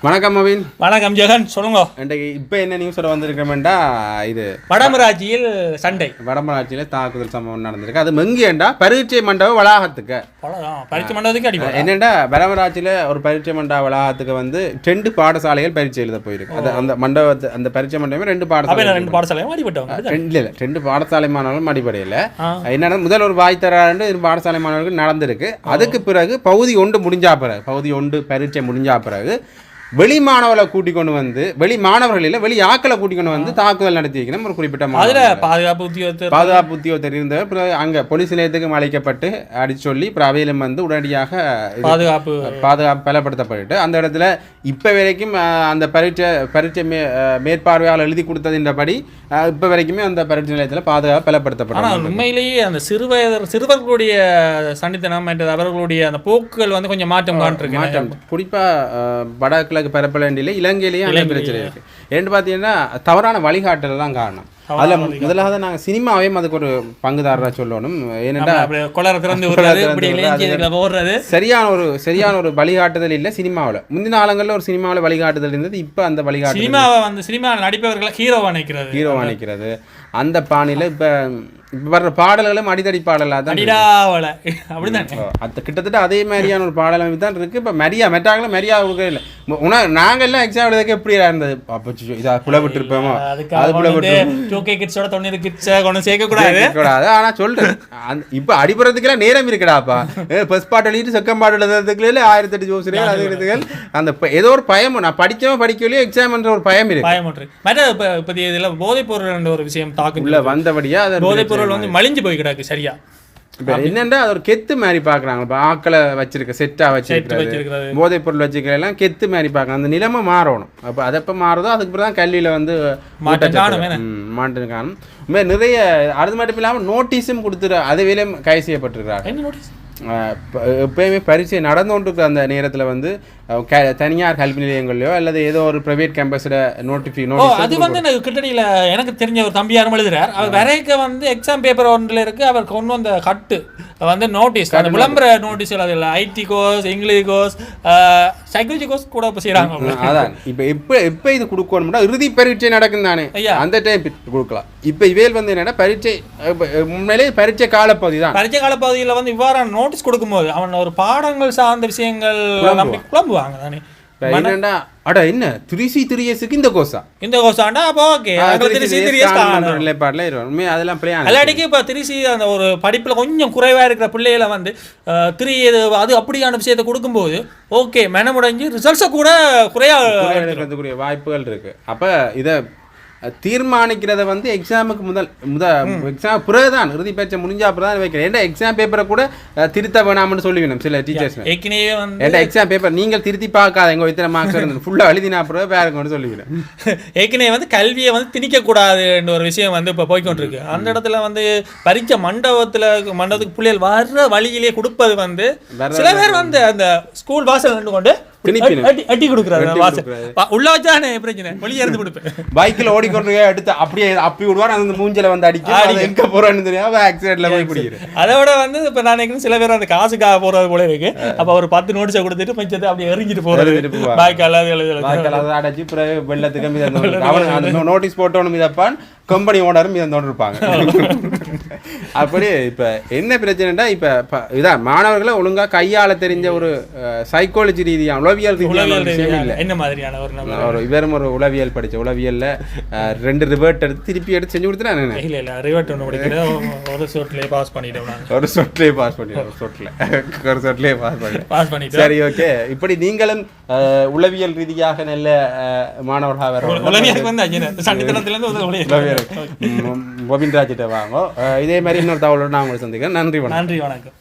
வணக்கம் மவின். வணக்கம் ஜெகன், சொல்லுங்க. இன்றைக்கு இப்போ என்ன நியூஸோட வந்திருக்கோம்டா, இது வடமராட்சியில் சண்டை, வடமராட்சியில் தாக்குதல் சம்பவம் நடந்திருக்கு. அது மெங்கியண்டா பரீட்சை மண்டப வளாகத்துக்கு பரீட்சை மண்டபத்துக்கு அடி என்னென்னா வடமராட்சியில் ஒரு பரீட்சை மண்டப வளாகத்துக்கு வந்து 2 பாடசாலைகள் பரீட்சை எழுத போயிருக்கு. அது அந்த மண்டபத்தை அந்த பரீட்சை மண்டபமே 2 பாடசாலையும் அடிபட்டவங்க இல்லை 2 பாடசாலை மாணவர்களும் அடிப்படையில் என்னன்னா முதல் ஒரு வாய் தராண்டு 2 பாடசாலை மாணவர்கள் நடந்திருக்கு. அதுக்கு பிறகு பகுதி 1 முடிஞ்சா பிறகு பகுதி 1 பரீட்சை முடிஞ்சா பிறகு வெளி மாணவர்களை கூட்டிக் கொண்டு வந்து வெளி மாணவர்கள் இல்லை வெளி ஆக்களை கூட்டிக் கொண்டு வந்து தாக்குதல் நடத்தி வைக்கணும். ஒரு குறிப்பிட்ட பாதுகாப்பு உத்தியோகத்தர் இருந்தவர் அங்கே போலீஸ் நிலையத்துக்கு அழைக்கப்பட்டு அடிச்சு சொல்லி அவையிலும் வந்து உடனடியாக பாதுகாப்பு பலப்படுத்தப்பட்டு அந்த இடத்துல இப்போ வரைக்கும் அந்த பரீட்சை மேற்பார்வையாளர் எழுதி கொடுத்ததின்றபடி இப்போ வரைக்குமே அந்த பரீட்சை நிலையத்தில் பாதுகாப்பு பலப்படுத்தப்படும். உண்மையிலேயே அந்த சிறுவர்களுடைய சண்டித்தனம் அவர்களுடைய அந்த போக்குகள் வந்து கொஞ்சம் மாற்றம் மாற்றம் குறிப்பாக வடக்கு பரப்பலண்டியில் இலங்கையிலேயே அந்த பிரச்சனை இருக்கு. ஏன்னு பார்த்தீங்கன்னா தவறான வழிகாட்டல் தான் காரணம். அதில் முதலாவது நாங்கள் சினிமாவையும் அதுக்கு ஒரு பங்குதாரராக சொல்லணும். ஏனென்றா சரியான ஒரு வழிகாட்டுதல் இல்லை சினிமாவில். முந்தின காலங்களில் ஒரு சினிமாவில் வழிகாட்டுதல் இருந்தது. இப்போ அந்த வழிகாட்டு சினிமா நடிப்பவர்களை ஹீரோவா நினைக்கிறது அந்த பாணியில் இப்போ வர்ற பாடல்களும் அடித்தடி பாடலாக தான் கிட்டத்தட்ட அதே மாதிரியான ஒரு பாடல் அமைப்பு தான் இருக்குது. இப்போ மெட்டாங்களும் மெரியா இல்லை. நாங்கள் எல்லாம் எக்ஸாம் எழுதுக்கு எப்படி இருந்தது அப்போ இதை புலவிட்டு இருப்போமோ அது புலவிட்டு கூடாது. ஆனால் சொல்றேன் இப்போ அடிபடுறதுக்கெல்லாம் நேரம் இருக்குடாப்பா. ஃபர்ஸ்ட் பாட்டு எழுதிட்டு செகண்ட் பாட்டு எழுதுறதுக்குள்ள 1008 ஜோசியர்கள் அது எழுதுகள் அந்த ஏதோ ஒரு பயம். நான் படிக்கலையோ எக்ஸாம் என்ற ஒரு பயம் இருக்கு. போதைப் பொருள் ஒரு விஷயம் உள்ள வந்தபடியா போதைப் பொருள் வந்து மலிஞ்சு போய் கிடக்கு. சரியா என்னென்னா அது ஒரு கெத்து மாதிரி பார்க்குறாங்க. இப்போ ஆக்களை வச்சிருக்க செட்டாக வச்சிருக்கிறது போதைப் பொருள் வச்சுக்கலாம் கெத்து மாதிரி பார்க்குறாங்க. அந்த நிலைமை மாறணும். அப்போ அதை எப்போ மாறுதோ அதுக்கு பிறகு தான் கல்வியில் வந்து மாட்டு காணும். நிறைய அது மட்டும் இல்லாமல் நோட்டீஸும் கொடுத்துரு அதை வேலையும் கைது செய்யப்பட்டிருக்கிறாங்க. எப்பயுமே பரீட்சை நடந்து கொண்டு அந்த நேரத்தில் வந்து தனியார் கல்வி நிலையங்களையோ அல்லது ஏதோ ஒரு பிரைவேட் கேம்பஸோட நோட்டிஃபிகேஷன் அது வந்து கிட்டடியில் எனக்கு தெரிஞ்ச ஒரு தம்பி யாரும் எழுதுறார். அவர் வரைக்க வந்து எக்ஸாம் பேப்பர் ஒன்றில் இருக்கு. அவர் கொண்டு வந்த கட்டு வந்து நோட்டீஸ் அந்த விளம்பர நோட்டீஸ் அதில் IT course English course psychology course கூட இப்போ செய்கிறாங்க. அதான் இப்போ இது கொடுக்கணும்னா இறுதி பரீட்சை நடக்கும் தானே அந்த டைம் கொடுக்கலாம். இப்போ இவையில் வந்து என்னன்னா பரீட்சை உண்மையிலேயே பரீட்சை காலப்பகுதி தான். பரீட்சை காலப்பகுதியில் வந்து இவ்வாறான நோட்டீஸ் கொடுக்கும்போது அவன் ஒரு பாடங்கள் சார்ந்த விஷயங்கள் குழம்புவாங்க தானே. என்னடா அட என்ன 3C3Sக்கு இந்த கோர்ஸாண்டா அப்போ ஓகே நிலைப்பாடுல இருக்கும். அதெல்லாம் எல்லாடிக்கு இப்போ 3C அந்த ஒரு படிப்பில் கொஞ்சம் குறைவாக இருக்கிற பிள்ளைகளை வந்து 3 அது அப்படியான விஷயத்தை கொடுக்கும்போது ஓகே மெனமுடைஞ்சு ரிசல்ட்ஸை கூட குறையாகிறதுக்குரிய வாய்ப்புகள் இருக்கு. அப்போ இதை தீர்மானிக்கிறத வந்து எக்ஸாமுக்கு எக்ஸாம் பிறகுதான் இறுதி பரீட்சை முடிஞ்சா அப்புறம் தான் வைக்கிறேன். ஏன்னா எக்ஸாம் பேப்பரை கூட திருத்த வேணாம்னு சொல்லிவிடும் சில டீச்சர்ஸ். ஏற்கனவே வந்து ஏன்னா எக்ஸாம் பேப்பர் நீங்கள் திருத்தி பார்க்காத எங்கள் இத்தனை மார்க்ஸ் இருந்து ஃபுல்லாக எழுதினா அப்புறம் வேற கொண்டு சொல்லிவிடும். ஏற்கனவே வந்து கல்வியை வந்து திணிக்கக்கூடாதுன்ற ஒரு விஷயம் வந்து இப்போ போய்கொண்டிருக்கு. அந்த இடத்துல வந்து பரீட்சை மண்டபத்துக்கு பிள்ளைகள் வர்ற வழியிலேயே கொடுப்பது வந்து சில பேர் வந்து அந்த ஸ்கூல் வாசல் நின்று கொண்டு அட்டி கொடுக்குறாரு. உள்ள வச்சானே பிரச்சனை வெளியே இருந்து கொடுப்பேன். பைக்கில் ஓடிக்கொண்டு எடுத்து அப்படியே அப்படி விடுவார். அந்த மூஞ்சில வந்து அடிக்க எங்க போறான்னு தெரியாம ஆக்சிடென்ட்ல போய் பிடிக்கிறேன். அதோட வந்து இப்ப நான் சில பேர் அந்த காசுக்காக போறது போல இருக்கு. அப்ப ஒரு 10 நோட்டீஸை கொடுத்துட்டு பஞ்சத்தை அப்படியே எறிஞ்சிட்டு போறது. பாய்க்கால அடைச்சு வெள்ளத்துக்கு அவன் நோட்டீஸ் போட்டோன்னு இதப்பான் கம்பெனி ஓனரும் இதை இருப்பாங்க. அப்படி இப்போ என்ன பிரச்சனைனா இப்போ இதான் மாணவர்களை ஒழுங்காக கையாள தெரிஞ்ச ஒரு சைக்காலஜி ரீதியான உளவியல் இல்லை. என்ன மாதிரியான ஒரு இவரும் ஒரு உளவியல் படித்த உளவியலில் 2 ரிவர்ட் எடுத்து திருப்பி எடுத்து செஞ்சு கொடுத்துட்டாங்க. இல்லை ரிவர்ட் ஒன்று படிக்கிறேன். ஒரு சொட்லேயே பாஸ் பண்ணிட்டேன். ஒரு சொட்லேயே பாஸ் பண்ணிட்டேன். சரி ஓகே. இப்படி நீங்களும் உளவியல் ரீதியாக நல்ல மாணவர்களாக வர கோவிந்தராஜிட்ட வாங்க. இதே மாதிரி இன்னொரு தகவலோடு நான் உங்களை சந்திக்கிறேன். நன்றி வணக்கம்.